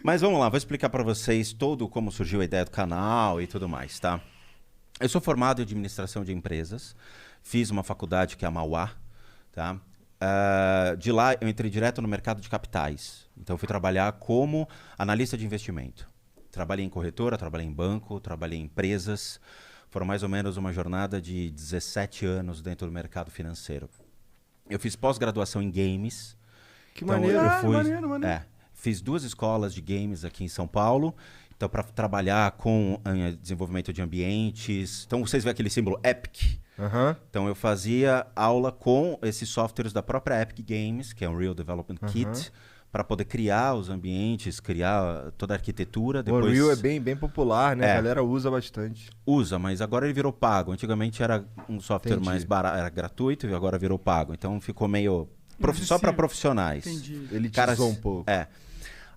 Mas vamos lá, vou explicar para vocês todo como surgiu a ideia do canal e tudo mais, tá? Eu sou formado em administração de empresas, fiz uma faculdade que é a Mauá, tá? De lá eu entrei direto no mercado de capitais. Então eu fui trabalhar como analista de investimento. Trabalhei em corretora, trabalhei em banco, trabalhei em empresas. Foram mais ou menos uma jornada de 17 anos dentro do mercado financeiro. Eu fiz pós-graduação em games. Que Então, maneiro. eu fui, Maneiro. fiz 2 escolas de games aqui em São Paulo. Então, para trabalhar com desenvolvimento de ambientes. Então, vocês veem aquele símbolo Epic. Aham. Então, eu fazia aula com esses softwares da própria Epic Games, que é um Real Development Kit, para poder criar os ambientes, criar toda a arquitetura. O Depois Unreal é bem popular, né? É. A galera usa bastante. usa, mas agora ele virou pago. Antigamente era um software Entendi. mais barato, era gratuito e agora virou pago. Então, ficou meio Mais só para acessível. profissionais. Entendi. Ele Caras- teasou um pouco.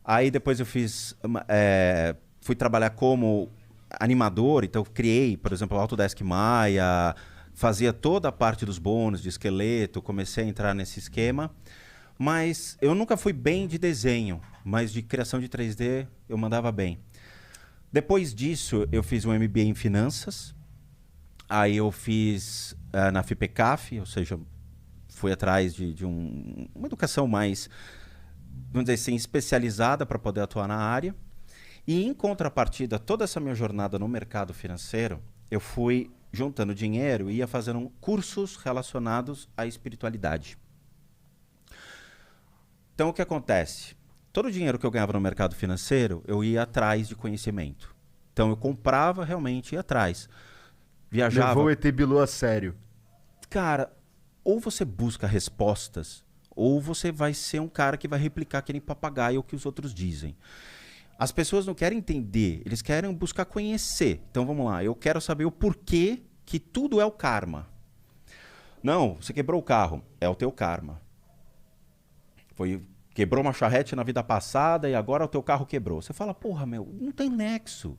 Aí depois eu fui trabalhar como animador, então eu criei, por exemplo, o Autodesk Maya, fazia toda a parte dos bônus de esqueleto, comecei a entrar nesse esquema, mas eu nunca fui bem de desenho, mas de criação de 3D eu mandava bem. Depois disso, eu fiz um MBA em finanças, aí eu fiz na FIPECAF, ou seja, fui atrás de uma educação mais, vamos dizer assim, especializada para poder atuar na área. E em contrapartida, toda essa minha jornada no mercado financeiro, eu fui juntando dinheiro e ia fazendo cursos relacionados à espiritualidade. Então, o que acontece? Todo o dinheiro que eu ganhava no mercado financeiro, eu ia atrás de conhecimento. Então, eu comprava realmente e ia atrás. Viajava. Levou o ET Bilu a sério. Cara, ou você busca respostas, ou você vai ser um cara que vai replicar aquele papagaio que os outros dizem. As pessoas não querem entender, eles querem buscar conhecer. Então vamos lá, eu quero saber o porquê que tudo é o karma. Não, você quebrou o carro, é o teu karma. Quebrou uma charrete na vida passada e agora o teu carro quebrou. Você fala, porra, meu, não tem nexo.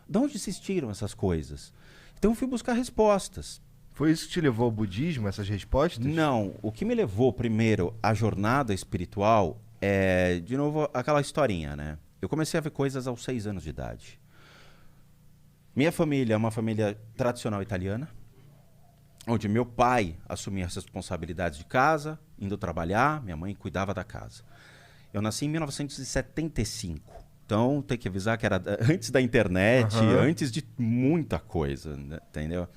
De onde se tiram essas coisas? Então eu fui buscar respostas. Foi isso que te levou ao budismo, essas respostas? Não, o que me levou primeiro à jornada espiritual é, de novo, aquela historinha, né? Eu comecei a ver coisas aos 6 anos de idade. Minha família é uma família tradicional italiana, onde meu pai assumia as responsabilidades de casa, indo trabalhar, minha mãe cuidava da casa. Eu nasci em 1975, então tem que avisar que era antes da internet, antes de muita coisa, né? Entendeu?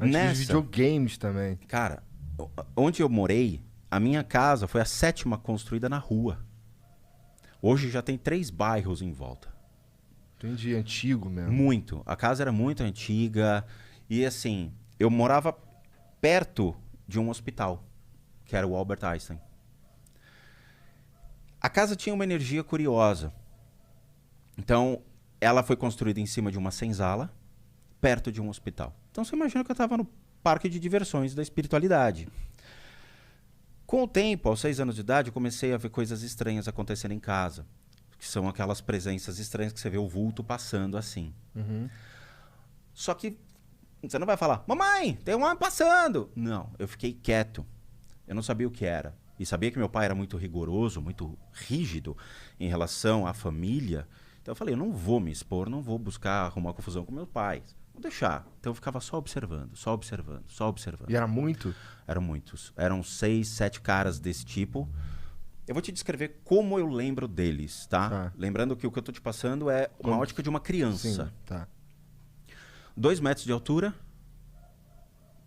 Antes dos videogames também. Cara, onde eu morei, a minha casa foi a 7ª construída na rua. Hoje já tem 3 bairros em volta. Entendi, antigo mesmo. Muito. A casa era muito antiga. E assim, eu morava perto de um hospital, que era o Albert Einstein. A casa tinha uma energia curiosa. Então, ela foi construída em cima de uma senzala, perto de um hospital. Então, você imagina que eu estava no parque de diversões da espiritualidade. Com o tempo, aos 6 anos de idade, eu comecei a ver coisas estranhas acontecendo em casa. Que são aquelas presenças estranhas que você vê o vulto passando assim. Só que você não vai falar, mamãe, tem um homem passando. Não, eu fiquei quieto. Eu não sabia o que era. E sabia que meu pai era muito rigoroso, muito rígido em relação à família. Então eu falei, eu não vou me expor, não vou buscar arrumar confusão com meus pais. Vou deixar. Então eu ficava só observando, só observando, só observando. E era muito? Eram muitos. Eram 6, 7 caras desse tipo. Eu vou te descrever como eu lembro deles, tá? Lembrando que o que eu tô te passando é uma ótica de uma criança. Sim, tá. 2 metros de altura,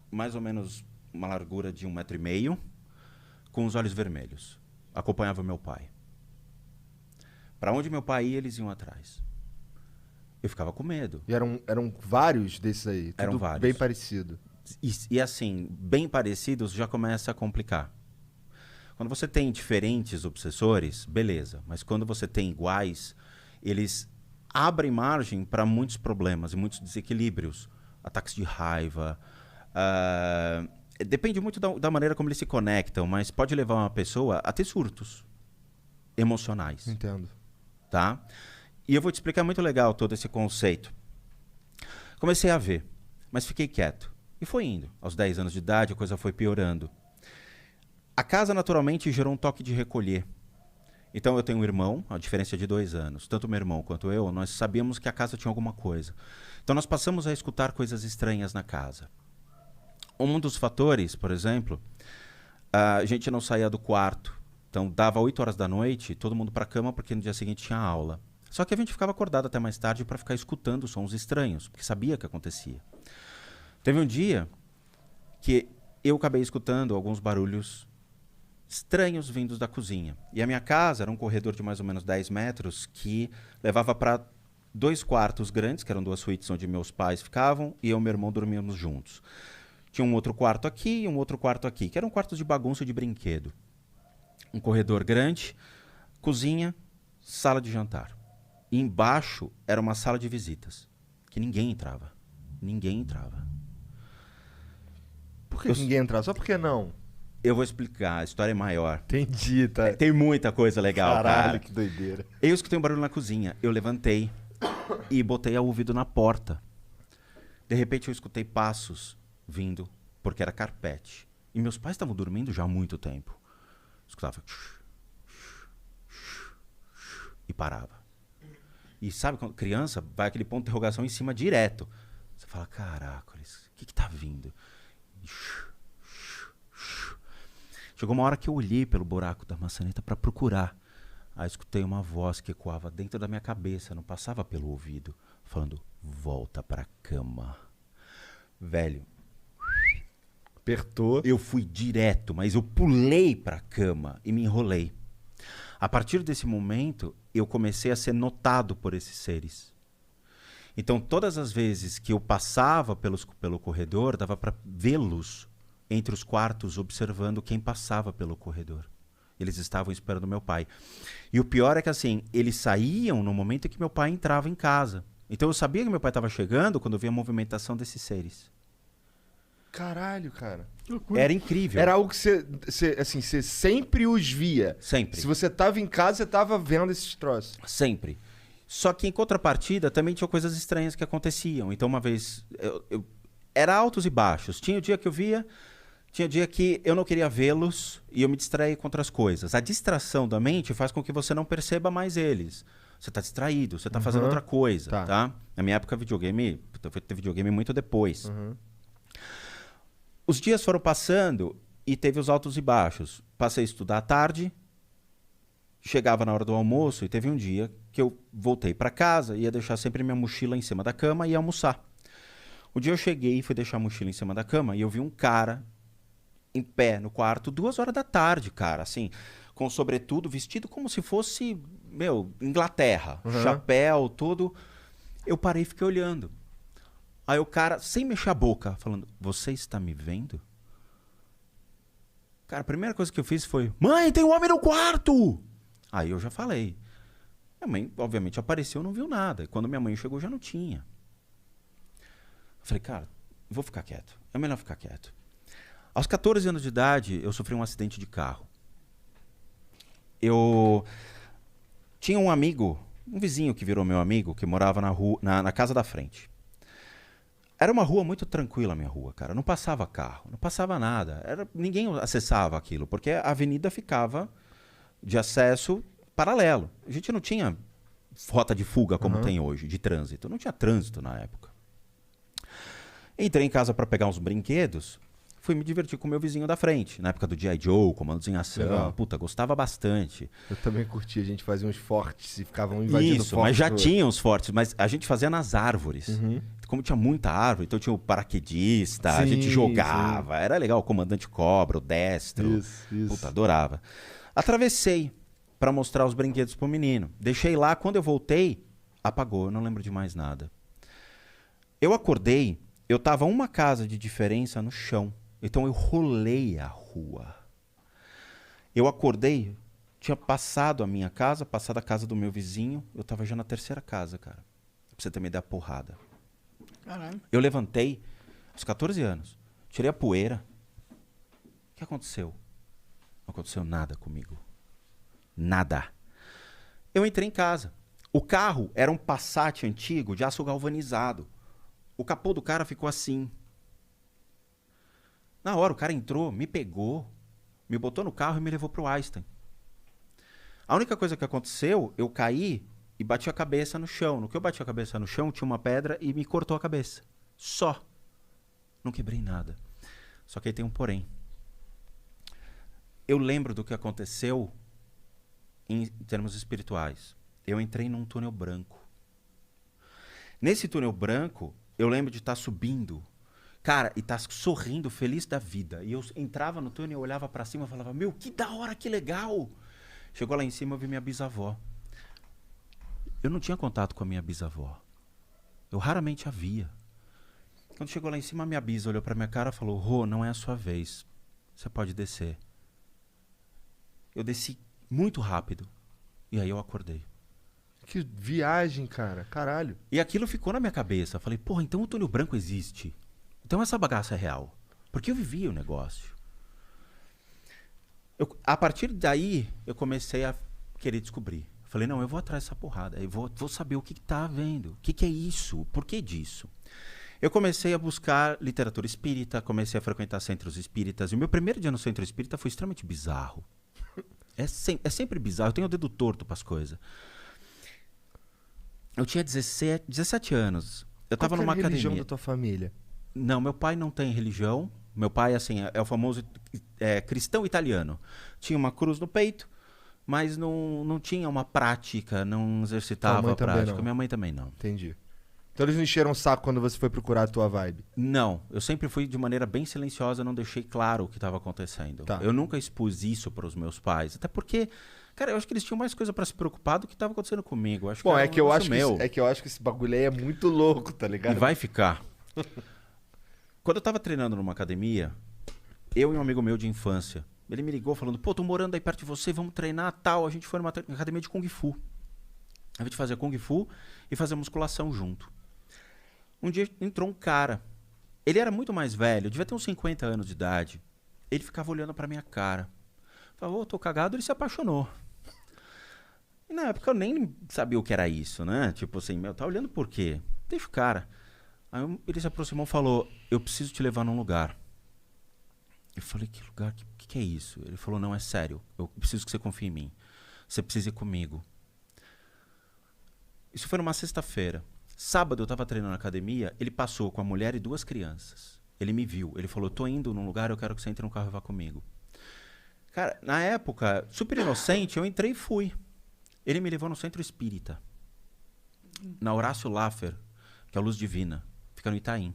mais ou menos uma largura de 1,5 metro, com os olhos vermelhos. Acompanhava meu pai. Para onde meu pai ia, eles iam atrás. Eu ficava com medo. E eram vários desses aí? Tudo Eram vários. bem parecido? E assim, bem parecidos já começa a complicar. Quando você tem diferentes obsessores, beleza. Mas quando você tem iguais, eles abrem margem para muitos problemas e muitos desequilíbrios. Ataques de raiva. Depende muito da maneira como eles se conectam, mas pode levar uma pessoa a ter surtos emocionais. Entendo. Tá? E eu vou te explicar muito legal todo esse conceito. Comecei a ver, mas fiquei quieto. E foi indo. Aos 10 anos de idade, a coisa foi piorando. A casa, naturalmente, gerou um toque de recolher. Então eu tenho um irmão, a diferença é de 2 anos. Tanto meu irmão quanto eu, nós sabíamos que a casa tinha alguma coisa. Então nós passamos a escutar coisas estranhas na casa. Um dos fatores, por exemplo, a gente não saía do quarto. Então dava 8 horas da noite, todo mundo para a cama porque no dia seguinte tinha aula. Só que a gente ficava acordado até mais tarde para ficar escutando sons estranhos, porque sabia que acontecia. Teve um dia que eu acabei escutando alguns barulhos estranhos vindos da cozinha. E a minha casa era um corredor de mais ou menos 10 metros que levava para 2 quartos grandes, que eram 2 suítes onde meus pais ficavam, e eu e meu irmão dormíamos juntos. Tinha um outro quarto aqui e um outro quarto aqui, que eram quartos de bagunça e de brinquedo. Um corredor grande, cozinha, sala de jantar. E embaixo era uma sala de visitas, que ninguém entrava. Ninguém entrava. Por que ninguém entrava? Só por que não? Eu vou explicar, a história é maior. Entendi, tá. Tem muita coisa legal, Caralho, cara. que doideira. Eu escutei um barulho na cozinha. Eu levantei e botei o ouvido na porta. De repente eu escutei passos vindo, porque era carpete. E meus pais estavam dormindo já há muito tempo. Eu escutava... E parava. E sabe, quando criança, vai aquele ponto de interrogação em cima direto. Você fala, caracoles, o que tá vindo? E... Chegou uma hora que eu olhei pelo buraco da maçaneta para procurar. Aí escutei uma voz que ecoava dentro da minha cabeça, não passava pelo ouvido, falando, volta pra cama. Velho, apertou. Eu fui direto, mas eu pulei pra cama e me enrolei. A partir desse momento, eu comecei a ser notado por esses seres. Então, todas as vezes que eu passava pelo corredor, dava para vê-los entre os quartos, observando quem passava pelo corredor. Eles estavam esperando meu pai. E o pior é que, assim, eles saíam no momento em que meu pai entrava em casa. Então, eu sabia que meu pai estava chegando quando eu via a movimentação desses seres. Caralho, cara. Era incrível. Era algo que você sempre os via. Sempre. Se você tava em casa, você tava vendo esses troços. Sempre. Só que em contrapartida também tinha coisas estranhas que aconteciam. Então uma vez, era altos e baixos. Tinha o dia que eu via, tinha dia que eu não queria vê-los e eu me distraía com outras coisas. A distração da mente faz com que você não perceba mais eles. Você está distraído, você está fazendo outra coisa, tá? Na minha época, videogame, eu fui ter videogame muito depois. Os dias foram passando e teve os altos e baixos. Passei a estudar à tarde, chegava na hora do almoço e teve um dia que eu voltei para casa, ia deixar sempre minha mochila em cima da cama e ia almoçar. O dia eu cheguei e fui deixar a mochila em cima da cama e eu vi um cara em pé no quarto, 2 horas da tarde, cara, assim, com sobretudo, vestido como se fosse, Inglaterra, chapéu, tudo. Eu parei e fiquei olhando. Aí o cara, sem mexer a boca, falando, você está me vendo? Cara, a primeira coisa que eu fiz foi, mãe, tem um homem no quarto! Aí eu já falei. Minha mãe, obviamente, apareceu, não viu nada. E quando minha mãe chegou, já não tinha. Eu falei, cara, vou ficar quieto. É melhor ficar quieto. Aos 14 anos de idade, eu sofri um acidente de carro. Eu tinha um amigo, um vizinho que virou meu amigo, que morava na rua, na casa da frente. Era uma rua muito tranquila, a minha rua, cara. Não passava carro, não passava nada. Ninguém acessava aquilo, porque a avenida ficava de acesso paralelo. A gente não tinha rota de fuga como tem hoje, de trânsito. Não tinha trânsito na época. Entrei em casa para pegar uns brinquedos, fui me divertir com o meu vizinho da frente. Na época do G.I. Joe, Comandos em Ação. Legal. Puta, gostava bastante. Eu também curtia, a gente fazia uns fortes e ficavam invadindo Isso, fortes. mas já tinha uns fortes, mas a gente fazia nas árvores. Como tinha muita árvore, então tinha o paraquedista, a gente jogava. Era legal, o comandante cobra, o destro. Isso. Puta, adorava. Atravessei para mostrar os brinquedos pro menino. Deixei lá, quando eu voltei, apagou, eu não lembro de mais nada. Eu acordei, eu tava uma casa de diferença no chão. Então eu rolei a rua. Eu acordei, tinha passado a minha casa, passado a casa do meu vizinho, eu tava já na 3ª casa, cara. Pra você ter uma ideia, porrada. Caralho. Eu levantei, aos 14 anos, tirei a poeira. O que aconteceu? Não aconteceu nada comigo. Nada. Eu entrei em casa. O carro era um Passat antigo de aço galvanizado. O capô do cara ficou assim. Na hora, o cara entrou, me pegou, me botou no carro e me levou pro Einstein. A única coisa que aconteceu, eu caí e bati a cabeça no chão. No que eu bati a cabeça no chão, tinha uma pedra e me cortou a cabeça. Só. Não quebrei nada. Só que aí tem um porém. Eu lembro do que aconteceu em termos espirituais. Eu entrei num túnel branco. Nesse túnel branco, eu lembro de estar subindo. Cara, e estar sorrindo, feliz da vida. E eu entrava no túnel, eu olhava pra cima e falava, meu, que da hora, que legal. Chegou lá em cima, eu vi minha bisavó. Eu não tinha contato com a minha bisavó. Eu raramente a via. Quando chegou lá em cima, a minha bisa olhou pra minha cara e falou, Rô, não é a sua vez. Você pode descer. Eu desci muito rápido. E aí eu acordei. Que viagem, cara. Caralho. E aquilo ficou na minha cabeça. Eu falei, porra, então o túnel branco existe. Então essa bagaça é real. Porque eu vivia o negócio. A partir daí, eu comecei a querer descobrir. Falei, não, eu vou atrás dessa porrada. Eu vou saber o que tá havendo. O que é isso? Por que disso? Eu comecei a buscar literatura espírita, comecei a frequentar centros espíritas. E o meu primeiro dia no centro espírita foi extremamente bizarro. É sempre bizarro. Eu tenho o dedo torto para as coisas. Eu tinha 17 anos. Eu estava numa academia. Qual é a religião da tua família? Não, meu pai não tem religião. Meu pai, assim, é o famoso cristão italiano. Tinha uma cruz no peito, mas não tinha uma prática, não exercitava a prática. Minha mãe também não. Entendi. Então eles não encheram o saco quando você foi procurar a tua vibe? Não, eu sempre fui de maneira bem silenciosa, não deixei claro o que estava acontecendo. Tá. Eu nunca expus isso para os meus pais, até porque, cara, eu acho que eles tinham mais coisa para se preocupar do que estava acontecendo comigo. Acho Bom, que eu acho que esse bagulho aí é muito louco, tá ligado? E vai ficar. Quando eu tava treinando numa academia, eu e um amigo meu de infância, ele me ligou falando, pô, tô morando aí perto de você, vamos treinar, tal. A gente foi numa academia de Kung Fu. A gente fazia Kung Fu e fazia musculação junto. Um dia entrou um cara. Ele era muito mais velho, devia ter uns 50 anos de idade. Ele ficava olhando pra minha cara. Falou, ô, tô cagado, ele se apaixonou. E na época eu nem sabia o que era isso, né? Tipo assim, meu, tá olhando por quê? Deixa o cara. Aí ele se aproximou e falou, eu preciso te levar num lugar. Eu falei, que lugar? Que é isso? Ele falou, não, é sério. Eu preciso que você confie em mim. Você precisa ir comigo. Isso foi numa sexta-feira. Sábado eu tava treinando na academia, ele passou com a mulher e 2 crianças. Ele me viu, ele falou, tô indo num lugar, eu quero que você entre no carro e vá comigo. Cara, na época, super inocente, eu entrei e fui. Ele me levou no centro espírita. Na Horácio Laffer, que é a Luz Divina. Fica no Itaim.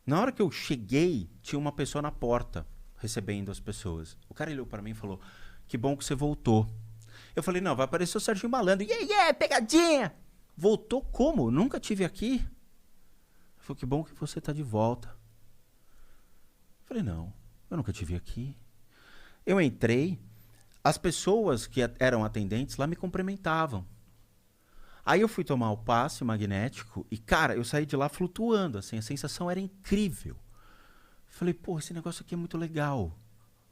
Na hora que eu cheguei, tinha uma pessoa na porta, recebendo as pessoas. O cara olhou para mim e falou, que bom que você voltou. Eu falei, não, vai aparecer o Serginho Malandro. Pegadinha! Voltou como? Nunca tive aqui. Ele falou, que bom que você tá de volta. Eu falei, não, eu nunca tive aqui. Eu entrei, as pessoas que eram atendentes lá me cumprimentavam. Aí eu fui tomar o passe magnético e, cara, eu saí de lá flutuando, assim, a sensação era incrível. Falei, pô, esse negócio aqui é muito legal.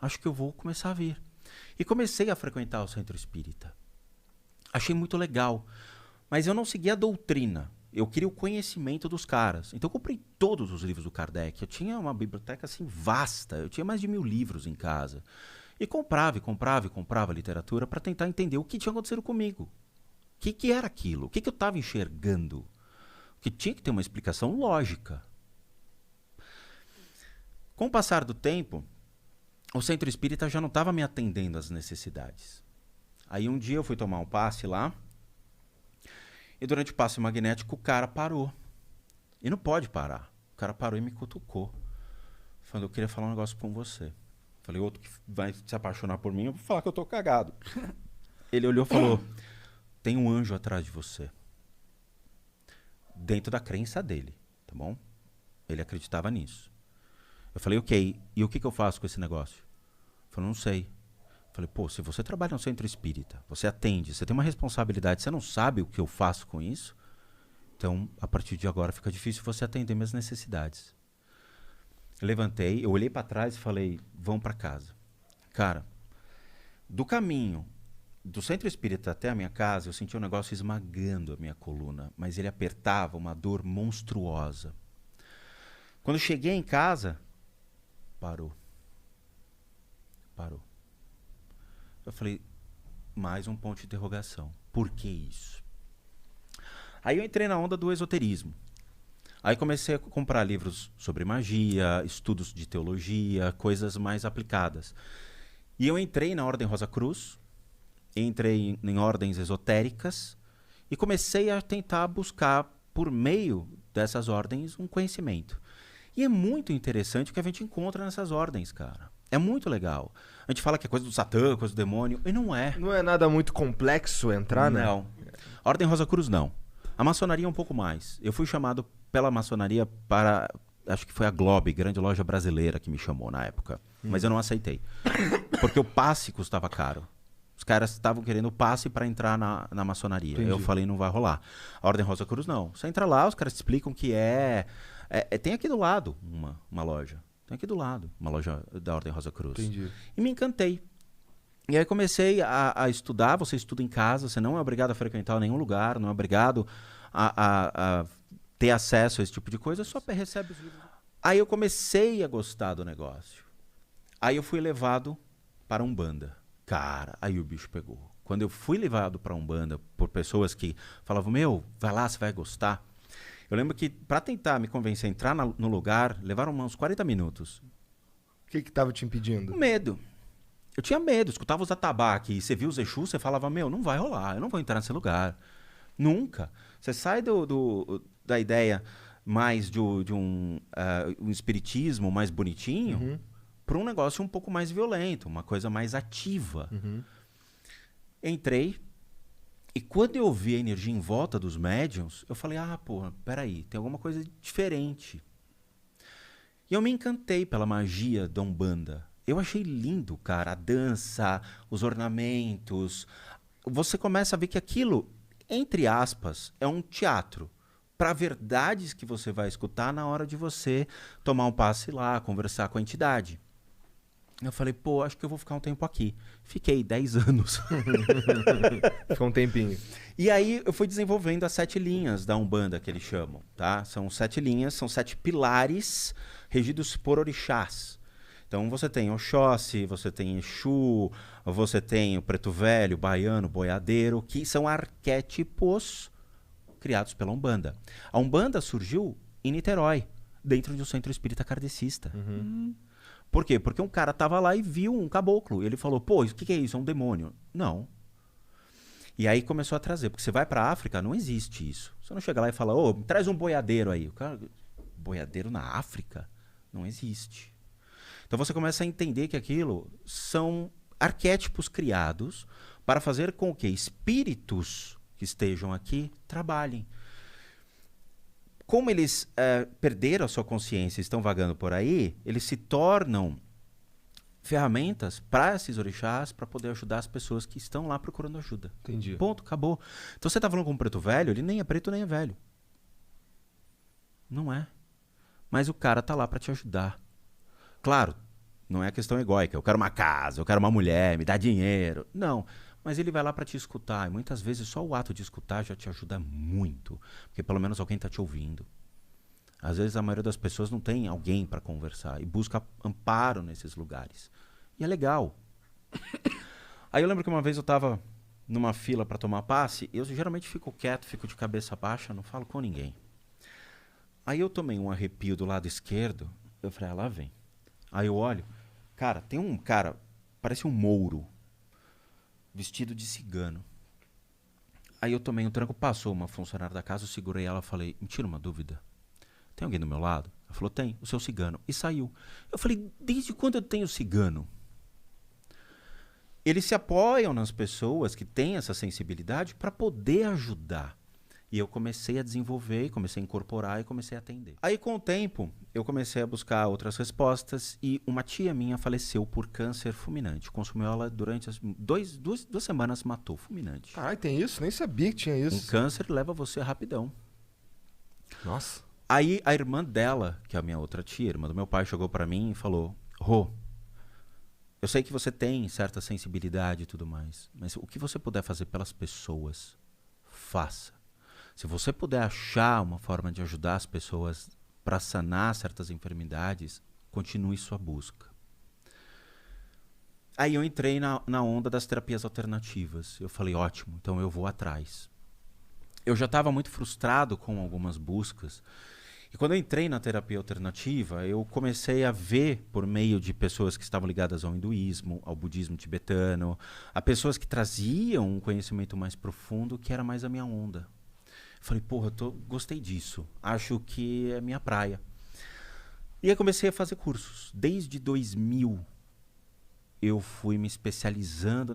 Acho que eu vou começar a vir. E comecei a frequentar o centro espírita. Achei muito legal. Mas eu não seguia a doutrina. Eu queria o conhecimento dos caras. Então eu comprei todos os livros do Kardec. Eu tinha uma biblioteca assim vasta. Eu tinha mais de 1000 livros em casa. E comprava literatura para tentar entender o que tinha acontecido comigo. O que era aquilo? O que eu estava enxergando? Que tinha que ter uma explicação lógica. Com o passar do tempo, o centro espírita já não estava me atendendo às necessidades. Aí um dia eu fui tomar um passe lá. E durante o passe magnético, o cara parou. E não pode parar. O cara parou e me cutucou. Falando, eu queria falar um negócio com você. Falei, outro que vai se apaixonar por mim, eu vou falar que eu tô cagado. Ele olhou e falou, tem um anjo atrás de você. Dentro da crença dele, tá bom? Ele acreditava nisso. Eu falei, ok, e o que eu faço com esse negócio? Ele falou, não sei. Falei, pô, se você trabalha no centro espírita, você atende, você tem uma responsabilidade, você não sabe o que eu faço com isso, então, a partir de agora, fica difícil você atender minhas necessidades. Eu levantei, eu olhei para trás e falei, vão para casa. Cara, do caminho do centro espírita até a minha casa, eu senti um negócio esmagando a minha coluna, mas ele apertava, uma dor monstruosa. Quando eu cheguei em casa, parou. Eu falei, Mais um ponto de interrogação. Por que isso? Aí eu entrei na onda do esoterismo. Aí comecei a comprar livros sobre magia, estudos de teologia, coisas mais aplicadas. E eu entrei na Ordem Rosa Cruz, entrei em ordens esotéricas e comecei a tentar buscar, por meio dessas ordens, um conhecimento. E é muito interessante o que a gente encontra nessas ordens, cara. É muito legal. A gente fala que é coisa do Satã, coisa do demônio, e não é. Não é nada muito complexo entrar, né? Não. A Ordem Rosa Cruz, não. A maçonaria é um pouco mais. Eu fui chamado pela maçonaria para... Acho que foi a Globe, grande loja brasileira, que me chamou na época. Mas eu não aceitei. Porque o passe custava caro. Os caras estavam querendo o passe para entrar na maçonaria. Entendi. Eu falei, não vai rolar. A Ordem Rosa Cruz, não. Você entra lá, os caras te explicam que tem aqui do lado uma loja. Tem aqui do lado uma loja da Ordem Rosa Cruz. Entendi. E me encantei. E aí comecei a estudar. Você estuda em casa, você não é obrigado a frequentar nenhum lugar, não é obrigado a ter acesso a esse tipo de coisa, só recebe os livros. Aí eu comecei a gostar do negócio. Aí eu fui levado para Umbanda. Cara, aí o bicho pegou. Quando eu fui levado para Umbanda por pessoas que falavam, meu, vai lá, você vai gostar. Eu lembro que para tentar me convencer a entrar no lugar, levaram uns 40 minutos. O que estava te impedindo? Medo. Eu tinha medo, escutava os atabaques e você via os Exus, você falava, meu, não vai rolar, eu não vou entrar nesse lugar. Nunca. Você sai da ideia mais de um espiritismo mais bonitinho para um negócio um pouco mais violento, uma coisa mais ativa. Entrei e quando eu vi a energia em volta dos médiuns, eu falei, pô, peraí, tem alguma coisa diferente. E eu me encantei pela magia da Umbanda. Eu achei lindo, cara, a dança, os ornamentos. Você começa a ver que aquilo, entre aspas, é um teatro para verdades que você vai escutar na hora de você tomar um passe lá, conversar com a entidade. Eu falei, pô, acho que eu vou ficar um tempo aqui. Fiquei 10 anos. Ficou um tempinho. E aí eu fui desenvolvendo as 7 linhas da Umbanda, que eles chamam, tá? São 7 linhas, são 7 pilares regidos por orixás. Então você tem Oxóssi, você tem Exu, você tem o Preto Velho, Baiano, Boiadeiro, que são arquétipos criados pela Umbanda. A Umbanda surgiu em Niterói, dentro de um centro espírita kardecista. Por quê? Porque um cara tava lá e viu um caboclo. E ele falou, pô, o que é isso? É um demônio. Não. E aí começou a trazer. Porque você vai pra África, não existe isso. Você não chega lá e fala, ô, traz um boiadeiro aí. O cara, boiadeiro na África? Não existe. Então você começa a entender que aquilo são arquétipos criados para fazer com que espíritos que estejam aqui trabalhem. Como eles perderam a sua consciência e estão vagando por aí, eles se tornam ferramentas para esses orixás para poder ajudar as pessoas que estão lá procurando ajuda. Entendi. Ponto, acabou. Então você está falando com um preto velho, ele nem é preto nem é velho. Não é. Mas o cara tá lá para te ajudar. Claro, não é questão egóica. Eu quero uma casa, eu quero uma mulher, me dá dinheiro. Não. Mas ele vai lá para te escutar. E muitas vezes só o ato de escutar já te ajuda muito. Porque pelo menos alguém está te ouvindo. Às vezes a maioria das pessoas não tem alguém para conversar. E busca amparo nesses lugares. E é legal. Aí eu lembro que uma vez eu estava numa fila para tomar passe. E eu geralmente fico quieto, fico de cabeça baixa, não falo com ninguém. Aí eu tomei um arrepio do lado esquerdo. Eu falei, lá vem. Aí eu olho. Cara, tem um cara, parece um mouro. Vestido de cigano. Aí eu tomei um tranco, passou uma funcionária da casa, eu segurei ela e falei, me tira uma dúvida. Tem alguém do meu lado? Ela falou, tem, o seu cigano. E saiu. Eu falei, desde quando eu tenho cigano? Eles se apoiam nas pessoas que têm essa sensibilidade para poder ajudar. E eu comecei a desenvolver, comecei a incorporar e comecei a atender. Aí com o tempo, eu comecei a buscar outras respostas e uma tia minha faleceu por câncer fulminante. Consumiu ela durante as duas semanas, matou, fulminante. Caralho, tem isso? Nem sabia que tinha isso. Um câncer leva você rapidão. Nossa. Aí a irmã dela, que é a minha outra tia, irmã do meu pai, chegou pra mim e falou, Rô, eu sei que você tem certa sensibilidade e tudo mais, mas o que você puder fazer pelas pessoas, faça. Se você puder achar uma forma de ajudar as pessoas para sanar certas enfermidades, continue sua busca. Aí eu entrei na onda das terapias alternativas. Eu falei, ótimo, então eu vou atrás. Eu já estava muito frustrado com algumas buscas. E quando eu entrei na terapia alternativa, eu comecei a ver, por meio de pessoas que estavam ligadas ao hinduísmo, ao budismo tibetano, a pessoas que traziam um conhecimento mais profundo, que era mais a minha onda. Falei, porra, gostei disso. Acho que é minha praia. E aí comecei a fazer cursos. Desde 2000, eu fui me especializando